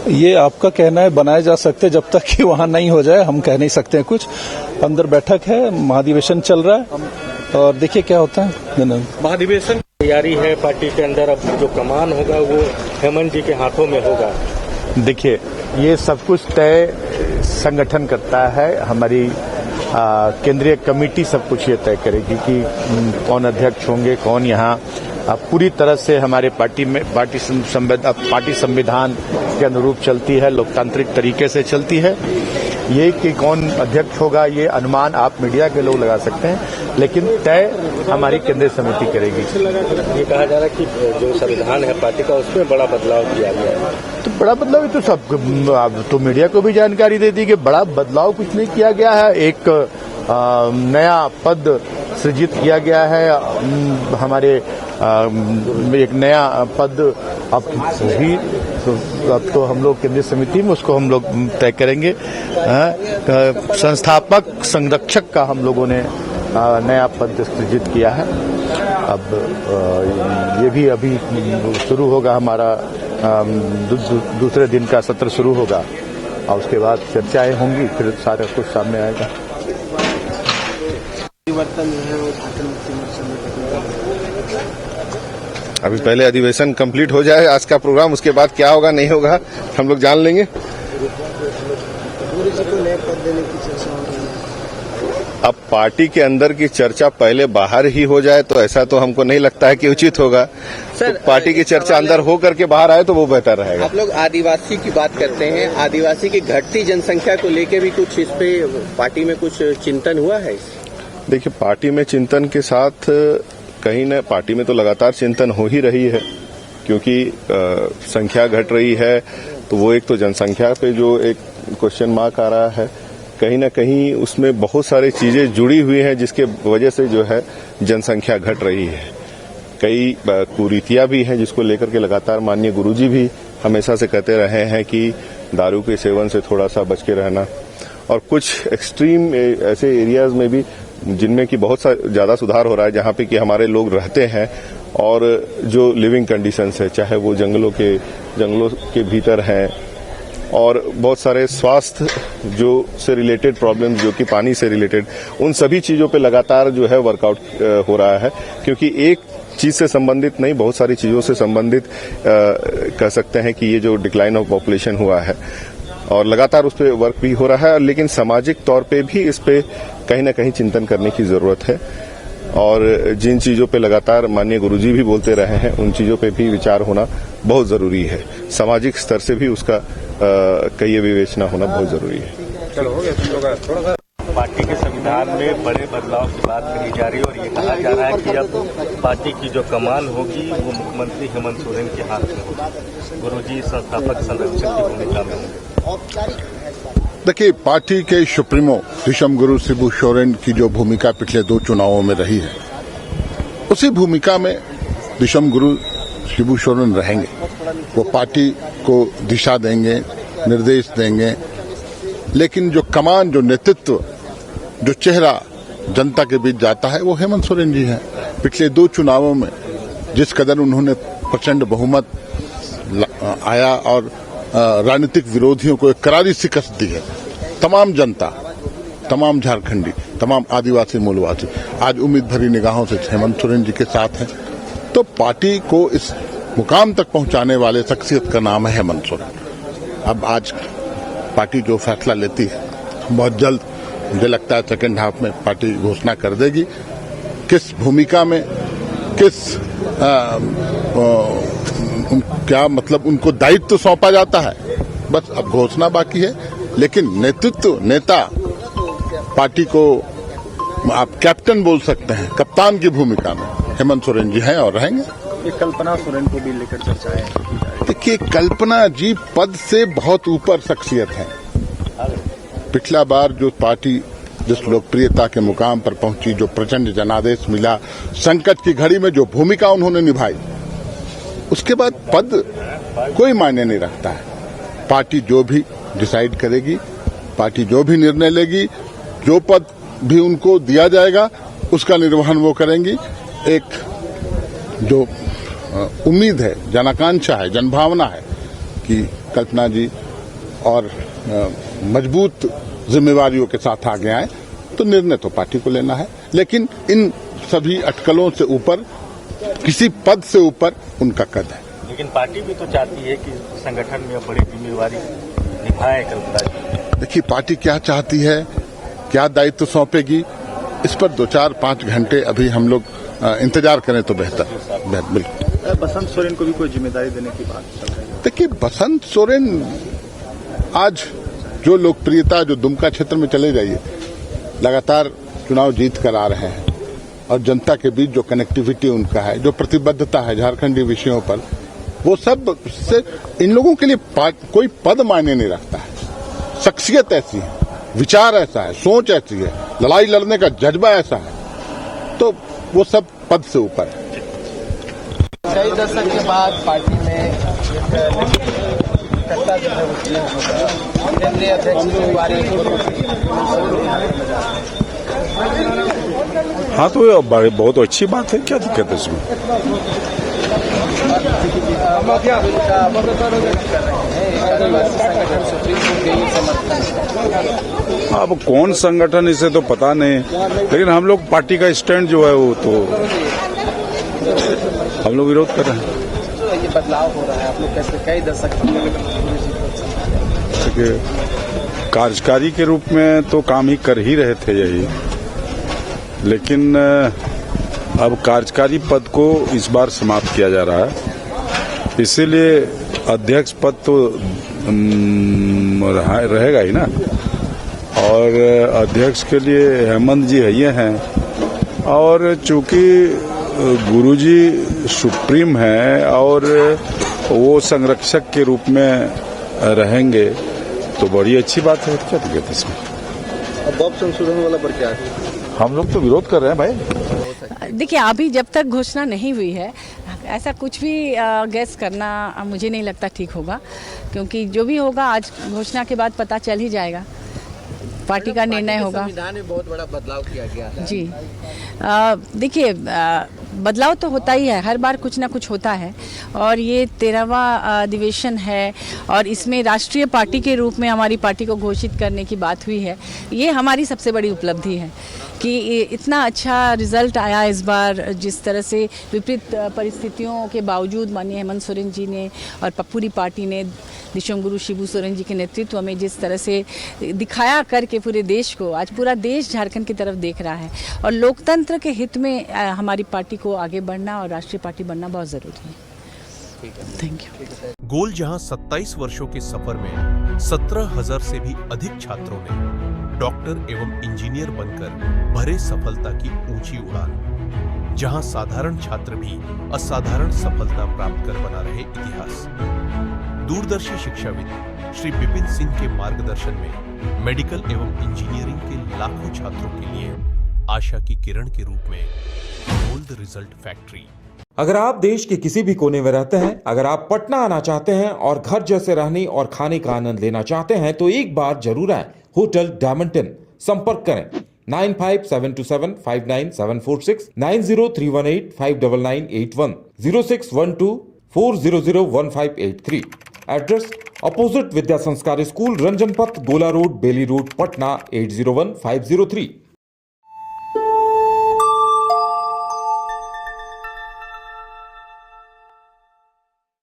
ये आपका कहना है, बनाए जा सकते जब तक कि वहाँ नहीं हो जाए हम कह नहीं सकते हैं कुछ। अंदर बैठक है, महाधिवेशन चल रहा है और देखिए क्या होता है। महाधिवेशन तैयारी है पार्टी के अंदर, अब जो कमान होगा वो हेमंत जी के हाथों में होगा। देखिए, ये सब कुछ तय संगठन करता है, हमारी केंद्रीय कमेटी सब कुछ ये तय करेगी कि कौन अध्यक्ष होंगे, कौन यहाँ पूरी तरह से हमारे पार्टी संविधान के अनुरूप चलती है, लोकतांत्रिक तरीके से चलती है। ये कि कौन अध्यक्ष होगा ये अनुमान आप मीडिया के लोग लगा सकते हैं, लेकिन तय हमारी केंद्रीय समिति करेगी। ये कहा जा रहा है कि जो संविधान है पार्टी का उसमें बड़ा बदलाव किया गया है। तो बड़ा बदलाव तो सब तो मीडिया को भी जानकारी दे दी कि बड़ा बदलाव कुछ नहीं किया गया है। एक नया पद सृजित किया गया है, हमारे एक नया पद अब तो हम लोग केंद्रीय समिति में उसको हम लोग तय करेंगे। संस्थापक संरक्षक का हम लोगों ने नया पद सृजित किया है। अब ये भी अभी शुरू होगा, हमारा दूसरे दिन का सत्र शुरू होगा और उसके बाद चर्चाएं होंगी, फिर सारा कुछ सामने आएगा। अभी पहले अधिवेशन कंप्लीट हो जाए आज का प्रोग्राम, उसके बाद क्या होगा नहीं होगा हम लोग जान लेंगे। अब पार्टी के अंदर की चर्चा पहले बाहर ही हो जाए तो ऐसा तो हमको नहीं लगता है कि उचित होगा। तो पार्टी की चर्चा अंदर हो करके बाहर आए तो वो बेहतर रहेगा। आप लोग आदिवासी की बात करते हैं, आदिवासी की घटती जनसंख्या को लेकर भी कुछ इस पे पार्टी में कुछ चिंतन हुआ है? देखिए, पार्टी में चिंतन के साथ कहीं न पार्टी में तो लगातार चिंतन हो ही रही है, क्योंकि संख्या घट रही है तो वो एक तो जनसंख्या पे जो एक क्वेश्चन मार्क आ रहा है, कहीं न कहीं उसमें बहुत सारी चीजें जुड़ी हुई हैं जिसके वजह से जो है जनसंख्या घट रही है। कई कुरीतियां भी हैं जिसको लेकर के लगातार माननीय गुरुजी भी हमेशा से कहते रहे हैं कि दारू के सेवन से थोड़ा सा बच के रहना, और कुछ एक्सट्रीम ऐसे एरियाज में भी जिनमें कि बहुत ज्यादा सुधार हो रहा है, जहां पे कि हमारे लोग रहते हैं और जो लिविंग कंडीशंस है, चाहे वो जंगलों के भीतर हैं, और बहुत सारे स्वास्थ्य जो से रिलेटेड प्रॉब्लम्स जो कि पानी से रिलेटेड, उन सभी चीजों पे लगातार जो है वर्कआउट हो रहा है। क्योंकि एक चीज से संबंधित नहीं, बहुत सारी चीजों से संबंधित कह सकते हैं कि ये जो डिक्लाइन ऑफ पॉपुलेशन हुआ है, और लगातार उस पर वर्क भी हो रहा है। लेकिन सामाजिक तौर पे भी इस पे कहीं न कहीं चिंतन करने की जरूरत है, और जिन चीजों पे लगातार माननीय गुरुजी भी बोलते रहे हैं उन चीजों पे भी विचार होना बहुत जरूरी है। सामाजिक स्तर से भी उसका कई विवेचना होना बहुत जरूरी है। पार्टी के संविधान में बड़े बदलाव की बात कही जा रही है और ये कहा जा रहा है कि अब पार्टी की जो कमान होगी वो मुख्यमंत्री हेमंत सोरेन के हाथ में होगी। गुरुजी संस्थापक संरक्षक की भूमिका में होंगे। देखिए, पार्टी के सुप्रीमो विषम गुरु शिबू सोरेन की जो भूमिका पिछले 2 चुनावों में रही है, उसी भूमिका में विषम गुरु शिबू सोरेन रहेंगे। वो पार्टी को दिशा देंगे, निर्देश देंगे, लेकिन जो कमान, जो नेतृत्व, जो चेहरा जनता के बीच जाता है वो हेमंत सोरेन जी हैं। पिछले 2 चुनावों में जिस कदर उन्होंने प्रचंड बहुमत आया और राजनीतिक विरोधियों को एक करारी शिकस्त दी है, तमाम जनता, तमाम झारखंडी, तमाम आदिवासी मूलवासी आज उम्मीद भरी निगाहों से हेमंत सोरेन जी के साथ हैं। तो पार्टी को इस मुकाम तक पहुंचाने वाले शख्सियत का नाम है हेमंत सोरेन। अब आज पार्टी जो फैसला लेती है, बहुत जल्द मुझे लगता है सेकेंड हाफ में पार्टी घोषणा कर देगी किस भूमिका में, किस क्या मतलब उनको दायित्व सौंपा जाता है, बस अब घोषणा बाकी है। लेकिन नेतृत्व, नेता, पार्टी को आप कैप्टन बोल सकते हैं, कप्तान की भूमिका में हेमंत सोरेन जी हैं और रहेंगे। कल्पना सोरेन को भी लेकर चर्चा है। देखिए, कल्पना जी पद से बहुत ऊपर शख्सियत है। पिछला बार जो पार्टी जिस लोकप्रियता के मुकाम पर पहुंची, जो प्रचंड जनादेश मिला, संकट की घड़ी में जो भूमिका उन्होंने निभाई, उसके बाद पद कोई मायने नहीं रखता है। पार्टी जो भी डिसाइड करेगी, पार्टी जो भी निर्णय लेगी, जो पद भी उनको दिया जाएगा उसका निर्वहन वो करेंगी। एक जो उम्मीद है, जनाकांक्षा है, जनभावना है कि कल्पना जी और मजबूत जिम्मेवारियों के साथ आगे आए तो निर्णय तो पार्टी को लेना है, लेकिन इन सभी अटकलों से ऊपर, किसी पद से ऊपर उनका कद है। लेकिन पार्टी भी तो चाहती है कि संगठन में बड़ी जिम्मेवारी निभाए कल्पना जी। देखिए पार्टी क्या चाहती है, क्या दायित्व सौंपेगी, इस पर 2-4-5 घंटे अभी हम लोग इंतजार करें तो बेहतर। बिल्कुल। बसंत सोरेन को भी कोई जिम्मेदारी देने की बात चल रही है। देखिए बसंत सोरेन आज जो लोकप्रियता, जो दुमका क्षेत्र में चले जाइए, लगातार चुनाव जीत कर आ रहे हैं और जनता के बीच जो कनेक्टिविटी उनका है, जो प्रतिबद्धता है झारखंडी विषयों पर, वो सब से इन लोगों के लिए कोई पद मायने नहीं रखता है। शख्सियत ऐसी है, विचार ऐसा है, सोच ऐसी है, लड़ाई लड़ने का जज्बा ऐसा है, तो वो सब पद से ऊपर है। कई दशक के बाद पार्टी में केंद्रीय अध्यक्ष की बारी। हाँ तो ये बहुत अच्छी बात है, क्या दिक्कत है इसमें? अब कौन संगठन, इसे तो पता नहीं, लेकिन हम लोग पार्टी का स्टैंड जो है वो तो हम लोग विरोध कर रहे हैं। ये बदलाव हो रहा है, आप लोग कैसे कई दशक कार्यकारी के रूप में तो काम ही कर ही रहे थे यही, लेकिन अब कार्यकारी पद को इस बार समाप्त किया जा रहा है, इसीलिए अध्यक्ष पद तो रहेगा ही ना। और अध्यक्ष के लिए हेमंत जी ये हैं, और चूंकि गुरुजी सुप्रीम है और वो संरक्षक के रूप में रहेंगे तो बड़ी अच्छी बात है। क्या दिक्कत है इसमें? अब संशोधन वाला पर क्या है? हम लोग तो विरोध कर रहे हैं भाई। देखिए अभी जब तक घोषणा नहीं हुई है, ऐसा कुछ भी गैस करना मुझे नहीं लगता ठीक होगा, क्योंकि जो भी होगा आज घोषणा के बाद पता चल ही जाएगा, पार्टी का निर्णय होगा। संविधान में बहुत बड़ा बदलाव किया गया है। जी देखिए बदलाव तो होता ही है, हर बार कुछ ना कुछ होता है, और ये 13वां अधिवेशन है और इसमें राष्ट्रीय पार्टी के रूप में हमारी पार्टी को घोषित करने की बात हुई है। ये हमारी सबसे बड़ी उपलब्धि है कि इतना अच्छा रिजल्ट आया इस बार। जिस तरह से विपरीत परिस्थितियों के बावजूद माननीय हेमंत सोरेन जी ने और पूरी पार्टी ने दिशम गुरु शिबू सोरेन जी के नेतृत्व में जिस तरह से दिखाया करके पूरे देश को, आज पूरा देश झारखंड की तरफ देख रहा है, और लोकतंत्र के हित में हमारी पार्टी को आगे बढ़ना और राष्ट्रीय पार्टी बनना बहुत जरूरी है। Thank you. गोल जहां 27 वर्षों के सफर में 17,000 से भी अधिक छात्रों ने डॉक्टर एवं इंजीनियर बनकर भरे सफलता की ऊंची उड़ान, जहां साधारण छात्र भी असाधारण सफलता प्राप्त कर बना रहे इतिहास। दूरदर्शी शिक्षाविद श्री विपिन सिंह के मार्गदर्शन में मेडिकल एवं इंजीनियरिंग के लाखों छात्रों के लिए आशा की किरण के रूप में गोल्ड रिजल्ट फैक्ट्री। अगर आप देश के किसी भी कोने में रहते हैं, अगर आप पटना आना चाहते हैं और घर जैसे रहने और खाने का आनंद लेना चाहते हैं, तो एक बार जरूर आए होटल डायमंड इन। संपर्क करें 9572759746, 9031859981, 0612400153। एड्रेस अपोजिट विद्या संस्कार स्कूल, रंजन पथ, गोला रोड, बेली रोड, पटना 801503।